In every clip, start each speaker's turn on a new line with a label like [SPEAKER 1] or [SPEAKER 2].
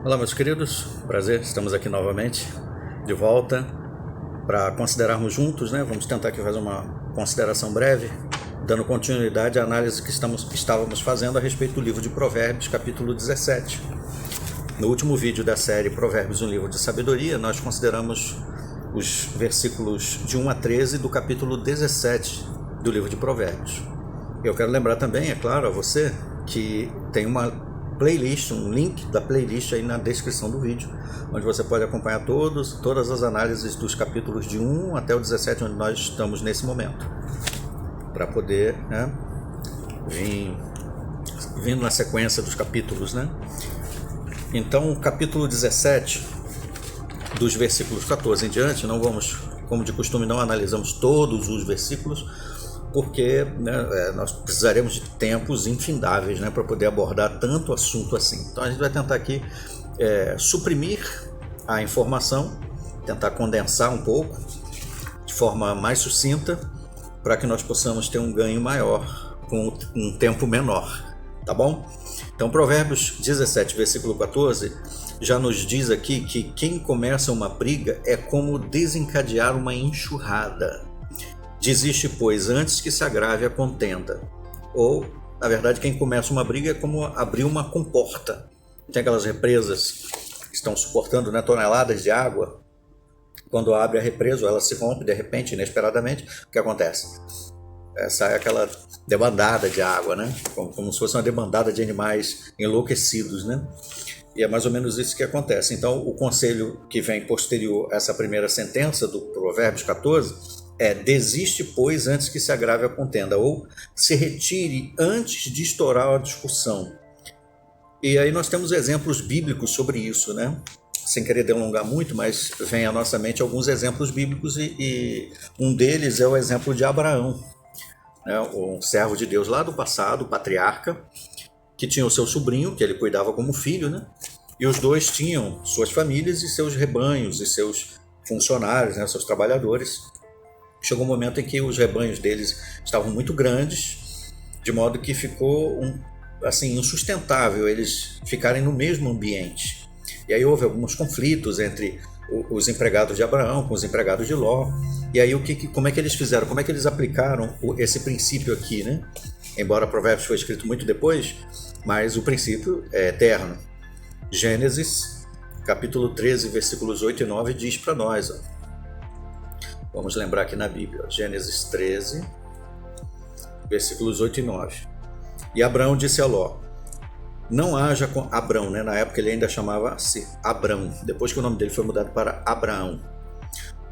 [SPEAKER 1] Olá, meus queridos, prazer, estamos aqui novamente, de volta, para considerarmos juntos, né? Vamos tentar aqui fazer uma consideração breve, dando continuidade à análise que estávamos fazendo a respeito do livro de Provérbios, capítulo 17. No último vídeo da série Provérbios, um livro de sabedoria, nós consideramos os versículos de 1 a 13 do capítulo 17 do livro de Provérbios. Eu quero lembrar também, é claro, a você, que tem uma playlist, um link da playlist aí na descrição do vídeo, onde você pode acompanhar todas as análises dos capítulos de 1 até o 17, onde nós estamos nesse momento, para poder vindo na sequência dos capítulos, né? Então, o capítulo 17, dos versículos 14 em diante, não vamos, como de costume, não analisamos todos os versículos, porque nós precisaremos de tempos infindáveis, para poder abordar tanto assunto assim. Então a gente vai tentar aqui suprimir a informação, tentar condensar um pouco, de forma mais sucinta, para que nós possamos ter um ganho maior com um tempo menor, tá bom? Então Provérbios 17, versículo 14, já nos diz aqui que quem começa uma briga é como desencadear uma enxurrada. Desiste, pois, antes que se agrave a contenda. Ou, na verdade, quem começa uma briga é como abrir uma comporta. Tem aquelas represas que estão suportando toneladas de água. Quando abre a represa, ela se rompe de repente, inesperadamente. O que acontece? Sai aquela debandada de água, como se fosse uma debandada de animais enlouquecidos, E é mais ou menos isso que acontece. Então, o conselho que vem posterior a essa primeira sentença do Provérbios 14 desiste, pois, antes que se agrave a contenda, ou se retire antes de estourar a discussão. E aí nós temos exemplos bíblicos sobre isso, Sem querer delongar muito, mas vem à nossa mente alguns exemplos bíblicos e um deles é o exemplo de Abraão, um servo de Deus lá do passado, patriarca, que tinha o seu sobrinho, que ele cuidava como filho, E os dois tinham suas famílias e seus rebanhos e seus funcionários, seus trabalhadores. Chegou um momento em que os rebanhos deles estavam muito grandes, de modo que ficou insustentável eles ficarem no mesmo ambiente. E aí houve alguns conflitos entre os empregados de Abraão com os empregados de Ló. E aí como é que eles fizeram? Como é que eles aplicaram esse princípio aqui, Embora Provérbios foi escrito muito depois, mas o princípio é eterno. Gênesis, capítulo 13, versículos 8 e 9, diz para nós, vamos lembrar aqui na Bíblia, Gênesis 13, versículos 8 e 9. E Abraão disse a Ló, não haja com Abrão, na época ele ainda chamava-se Abrão, depois que o nome dele foi mudado para Abraão.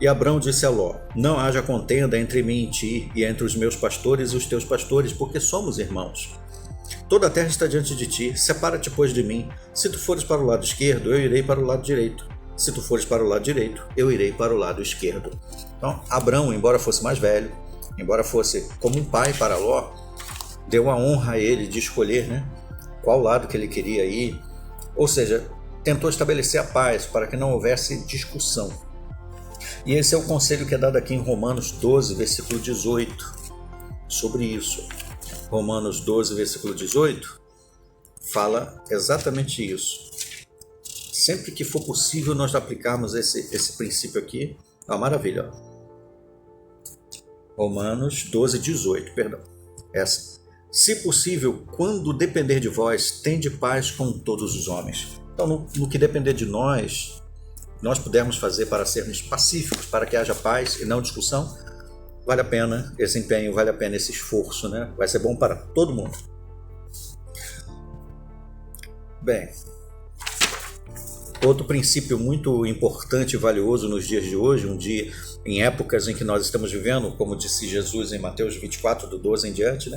[SPEAKER 1] E Abrão disse a Ló, não haja contenda entre mim e ti, e entre os meus pastores e os teus pastores, porque somos irmãos. Toda a terra está diante de ti, separa-te, pois, de mim. Se tu fores para o lado esquerdo, eu irei para o lado direito. Se tu fores para o lado direito, eu irei para o lado esquerdo. Então, Abrão, embora fosse mais velho, embora fosse como um pai para Ló, deu a honra a ele de escolher qual lado que ele queria ir. Ou seja, tentou estabelecer a paz para que não houvesse discussão. E esse é o conselho que é dado aqui em Romanos 12, versículo 18, sobre isso. Romanos 12, versículo 18, fala exatamente isso. Sempre que for possível nós aplicarmos esse princípio aqui, é uma maravilha. Romanos 12, 18, perdão. Essa. Se possível, quando depender de vós, tende paz com todos os homens. Então, no que depender de nós pudermos fazer para sermos pacíficos, para que haja paz e não discussão, vale a pena esse empenho, vale a pena esse esforço, Vai ser bom para todo mundo. Bem, outro princípio muito importante e valioso nos dias de hoje, em épocas em que nós estamos vivendo, como disse Jesus em Mateus 24, do 12 em diante,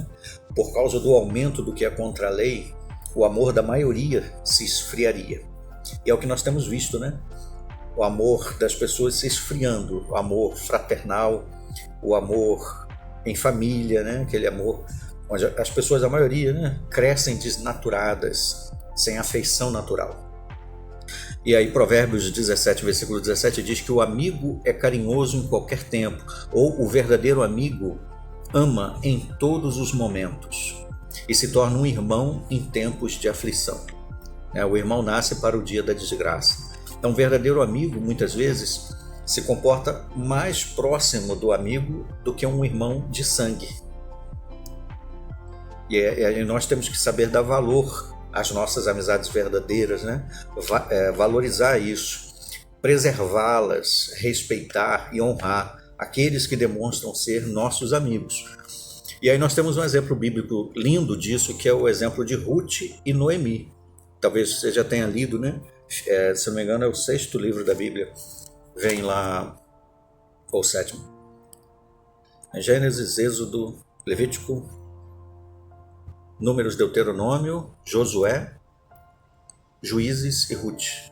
[SPEAKER 1] por causa do aumento do que é contra a lei, o amor da maioria se esfriaria. E é o que nós temos visto, O amor das pessoas se esfriando, o amor fraternal, o amor em família, Aquele amor onde as pessoas, a maioria, crescem desnaturadas, sem afeição natural. E aí Provérbios 17, versículo 17 diz que o amigo é carinhoso em qualquer tempo, ou o verdadeiro amigo ama em todos os momentos e se torna um irmão em tempos de aflição. O irmão nasce para o dia da desgraça. Então, um verdadeiro amigo, muitas vezes, se comporta mais próximo do amigo do que um irmão de sangue. E nós temos que saber dar valor às nossas amizades verdadeiras, né? Valorizar isso, preservá-las, respeitar e honrar aqueles que demonstram ser nossos amigos. E aí nós temos um exemplo bíblico lindo disso, que é o exemplo de Ruth e Noemi. Talvez você já tenha lido, né? Se não me engano, é o 6º livro da Bíblia. Vem lá, ou 7º. Gênesis, Êxodo, Levítico, Números, Deuteronômio, Josué, Juízes e Ruth.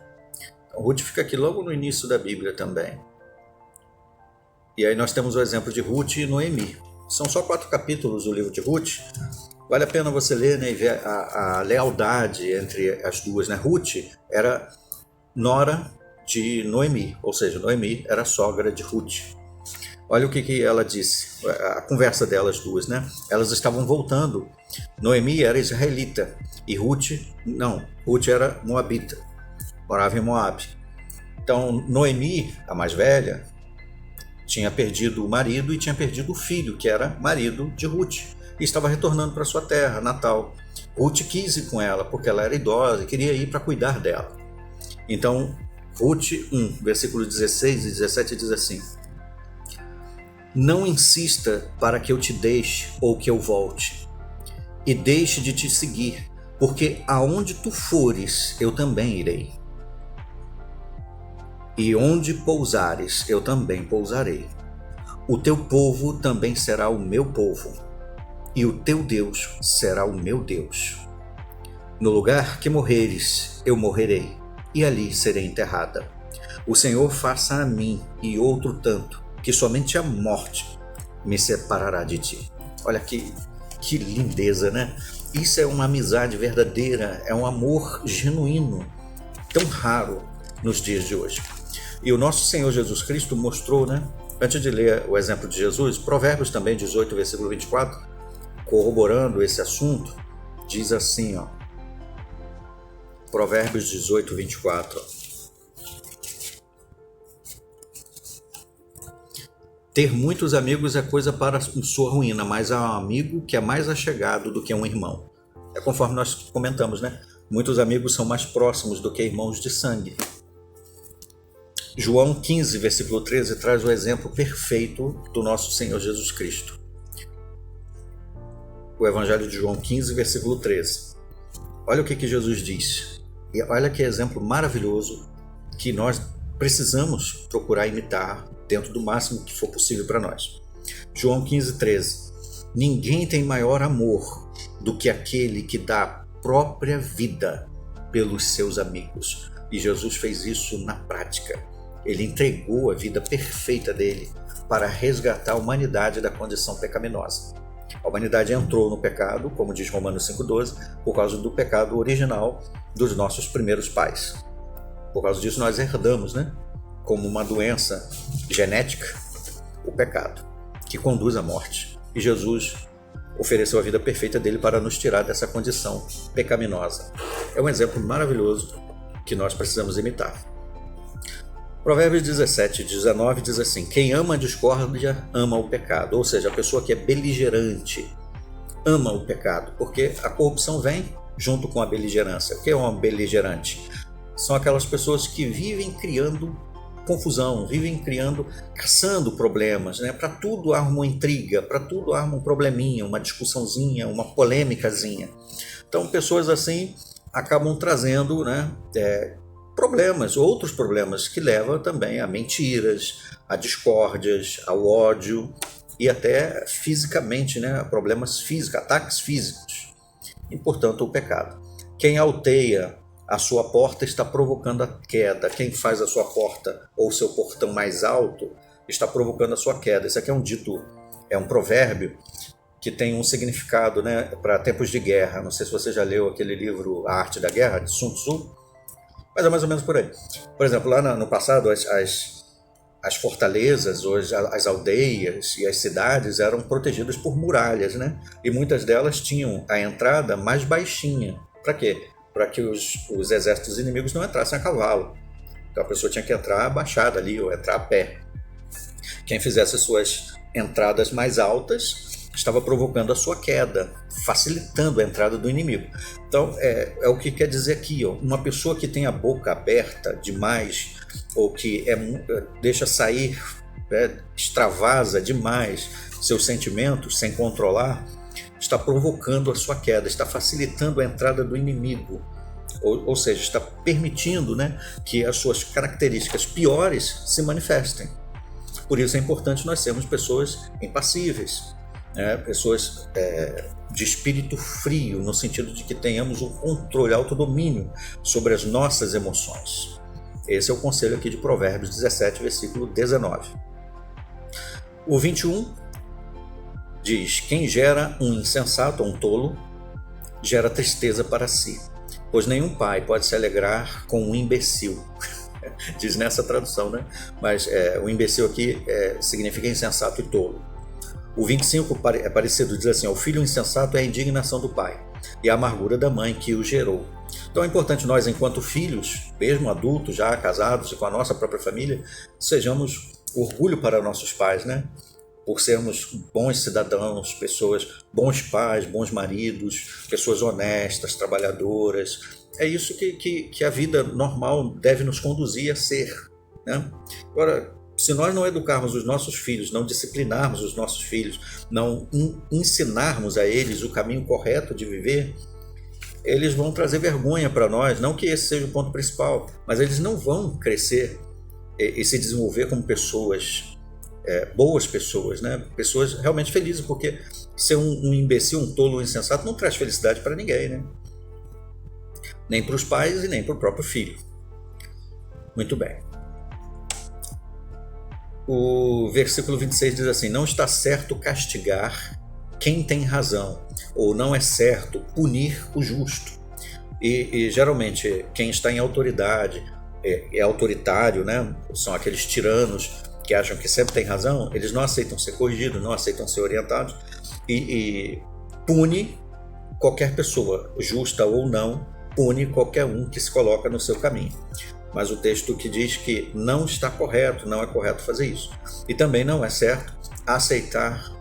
[SPEAKER 1] Então, Ruth fica aqui logo no início da Bíblia também. E aí nós temos o exemplo de Ruth e Noemi. São só 4 capítulos do livro de Ruth. Vale a pena você ler, né, e ver a lealdade entre as duas, né? Ruth era nora de Noemi, ou seja, Noemi era sogra de Ruth. Olha o que ela disse, a conversa delas duas, né? Elas estavam voltando. Noemi era israelita e Ruth era moabita, morava em Moabe. Então, Noemi, a mais velha, tinha perdido o marido e tinha perdido o filho, que era marido de Ruth, e estava retornando para sua terra natal. Ruth quis ir com ela, porque ela era idosa e queria ir para cuidar dela. Então, Ruth 1, versículo 16 e 17 diz assim: Não insista para que eu te deixe ou que eu volte, e deixe de te seguir, porque aonde tu fores, eu também irei. E onde pousares, eu também pousarei. O teu povo também será o meu povo, e o teu Deus será o meu Deus. No lugar que morreres, eu morrerei, e ali serei enterrada. O Senhor faça a mim e outro tanto, que somente a morte me separará de ti. Olha que lindeza, né? Isso é uma amizade verdadeira, é um amor genuíno, tão raro nos dias de hoje. E o nosso Senhor Jesus Cristo mostrou, né? Antes de ler o exemplo de Jesus, Provérbios também 18, versículo 24, corroborando esse assunto, diz assim, ó, Provérbios 18, 24, Ter muitos amigos é coisa para sua ruína, mas há um amigo que é mais achegado do que um irmão. É conforme nós comentamos, né? Muitos amigos são mais próximos do que irmãos de sangue. João 15, versículo 13, traz o exemplo perfeito do nosso Senhor Jesus Cristo. O Evangelho de João 15, versículo 13. Olha o que Jesus diz. E olha que exemplo maravilhoso que nós precisamos procurar imitar dentro do máximo que for possível para nós. João 15, 13. Ninguém tem maior amor do que aquele que dá a própria vida pelos seus amigos. E Jesus fez isso na prática. Ele entregou a vida perfeita dele para resgatar a humanidade da condição pecaminosa. A humanidade entrou no pecado, como diz Romanos 5,12, por causa do pecado original dos nossos primeiros pais. Por causa disso nós herdamos, né, como uma doença genética, o pecado, que conduz à morte. E Jesus ofereceu a vida perfeita dele para nos tirar dessa condição pecaminosa. É um exemplo maravilhoso que nós precisamos imitar. Provérbios 17, 19 diz assim: Quem ama a discórdia, ama o pecado. Ou seja, a pessoa que é beligerante ama o pecado, porque a corrupção vem junto com a beligerância. O que é um beligerante? São aquelas pessoas que vivem criando confusão, vivem caçando problemas, né? Para tudo arma uma intriga, para tudo arma um probleminha, uma discussãozinha, uma polêmicazinha. Então, pessoas assim acabam trazendo, né, problemas, outros problemas que levam também a mentiras, a discórdias, ao ódio e até fisicamente, né, a problemas físicos, ataques físicos. E, portanto, o pecado. Quem alteia a sua porta está provocando a queda. Quem faz a sua porta ou seu portão mais alto está provocando a ssua queda. Isso aqui é um dito, é um provérbio que tem um significado, né, para tempos de guerra. Não sei se você já leu aquele livro A Arte da Guerra, de Sun Tzu, mas é mais ou menos por aí. Por exemplo, lá no passado, as fortalezas, ou as aldeias e as cidades eram protegidas por muralhas, né? E muitas delas tinham a entrada mais baixinha. Para quê? para que os exércitos inimigos não entrassem a cavalo. Então a pessoa tinha que entrar abaixada ali ou entrar a pé. Quem fizesse suas entradas mais altas estava provocando a sua queda, facilitando a entrada do inimigo. Então é o que quer dizer aqui, ó, uma pessoa que tem a boca aberta demais ou que deixa sair, extravasa demais seus sentimentos sem controlar, está provocando a sua queda, está facilitando a entrada do inimigo. Ou seja, está permitindo, né, que as suas características piores se manifestem. Por isso é importante nós sermos pessoas impassíveis, né, pessoas de espírito frio, no sentido de que tenhamos um controle, autodomínio sobre as nossas emoções. Esse é o conselho aqui de Provérbios 17, versículo 19. O 21 diz: quem gera um insensato ou um tolo, gera tristeza para si, pois nenhum pai pode se alegrar com um imbecil. Diz nessa tradução, né? Mas o imbecil aqui significa insensato e tolo. O 25 é parecido, diz assim: o filho insensato é a indignação do pai e a amargura da mãe que o gerou. Então é importante nós, enquanto filhos, mesmo adultos, já casados e com a nossa própria família, sejamos orgulho para nossos pais, né? Por sermos bons cidadãos, bons pais, bons maridos, pessoas honestas, trabalhadoras. É isso que a vida normal deve nos conduzir a ser, né? Agora, se nós não educarmos os nossos filhos, não disciplinarmos os nossos filhos, não ensinarmos a eles o caminho correto de viver, eles vão trazer vergonha para nós. Não que esse seja o ponto principal, mas eles não vão crescer e se desenvolver como pessoas, boas pessoas, né? Pessoas realmente felizes, porque ser um imbecil, um tolo, um insensato não traz felicidade para ninguém, né? Nem para os pais e nem para o próprio filho. Muito bem. O versículo 26 diz assim: não está certo castigar quem tem razão, ou não é certo punir o justo. E geralmente quem está em autoridade, é autoritário, né? São aqueles tiranos que acham que sempre tem razão. Eles não aceitam ser corrigidos, não aceitam ser orientados e pune qualquer pessoa, justa ou não, pune qualquer um que se coloca no seu caminho. Mas o texto que diz que não está correto, não é correto fazer isso. E também não é certo açoitar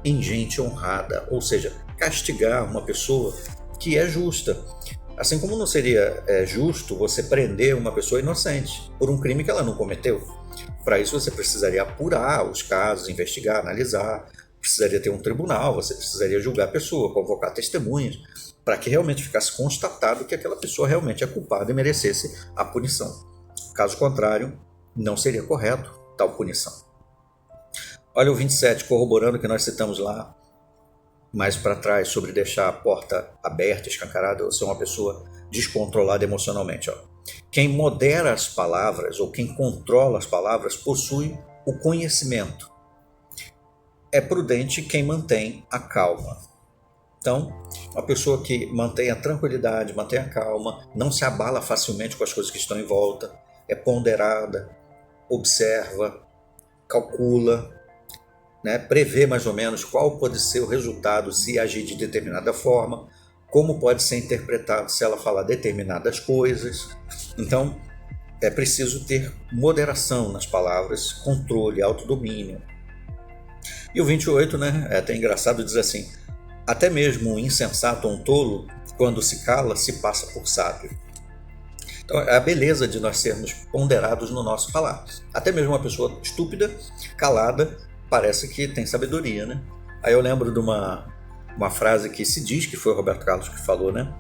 [SPEAKER 1] em gente honrada, ou seja, castigar uma pessoa que é justa. Assim como não seria justo você prender uma pessoa inocente por um crime que ela não cometeu. Para isso você precisaria apurar os casos, investigar, analisar, precisaria ter um tribunal, você precisaria julgar a pessoa, convocar testemunhas, para que realmente ficasse constatado que aquela pessoa realmente é culpada e merecesse a punição. Caso contrário, não seria correto tal punição. Olha o 27, corroborando o que nós citamos lá mais para trás, sobre deixar a porta aberta, escancarada, ou ser uma pessoa descontrolada emocionalmente. Ó. Quem modera as palavras, ou quem controla as palavras, possui o conhecimento. É prudente quem mantém a calma. Então, uma pessoa que mantém a tranquilidade, mantém a calma, não se abala facilmente com as coisas que estão em volta, é ponderada, observa, calcula, né, prevê mais ou menos qual pode ser o resultado se agir de determinada forma, como pode ser interpretado se ela falar determinadas coisas. Então, é preciso ter moderação nas palavras, controle, autodomínio. E o 28, né, é até engraçado, diz assim: até mesmo um insensato ou um tolo, quando se cala, se passa por sábio. Então, é a beleza de nós sermos ponderados no nosso falar. Até mesmo uma pessoa estúpida, calada, parece que tem sabedoria, né? Aí eu lembro de uma frase que se diz que foi o Roberto Carlos que falou, né?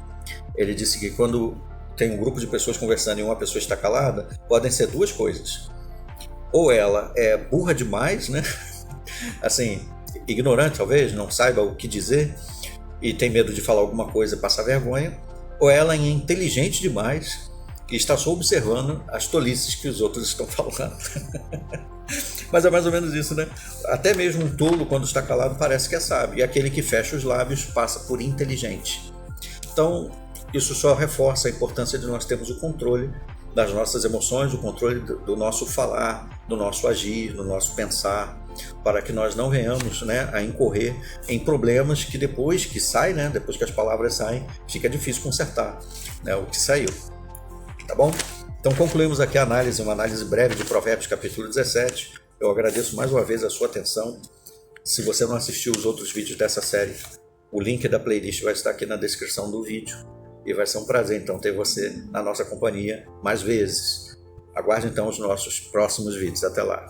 [SPEAKER 1] Ele disse que quando tem um grupo de pessoas conversando e uma pessoa está calada, podem ser duas coisas. Ou ela é burra demais, né? Assim, ignorante talvez, não saiba o que dizer e tem medo de falar alguma coisa e passar vergonha, ou ela é inteligente demais e está só observando as tolices que os outros estão falando. Mas é mais ou menos isso, né? Até mesmo um tolo, quando está calado, parece que é sábio, e aquele que fecha os lábios passa por inteligente. Então, isso só reforça a importância de nós termos o controle das nossas emoções, o controle do nosso falar, do nosso agir, do nosso pensar, para que nós não venhamos, né, a incorrer em problemas que depois que sai, né, depois que as palavras saem, fica difícil consertar, né, o que saiu. Tá bom? Então concluímos aqui a análise, uma análise breve de Provérbios capítulo 17. Eu agradeço mais uma vez a sua atenção. Se você não assistiu os outros vídeos dessa série, o link da playlist vai estar aqui na descrição do vídeo. E vai ser um prazer então ter você na nossa companhia mais vezes. Aguarde então os nossos próximos vídeos. Até lá.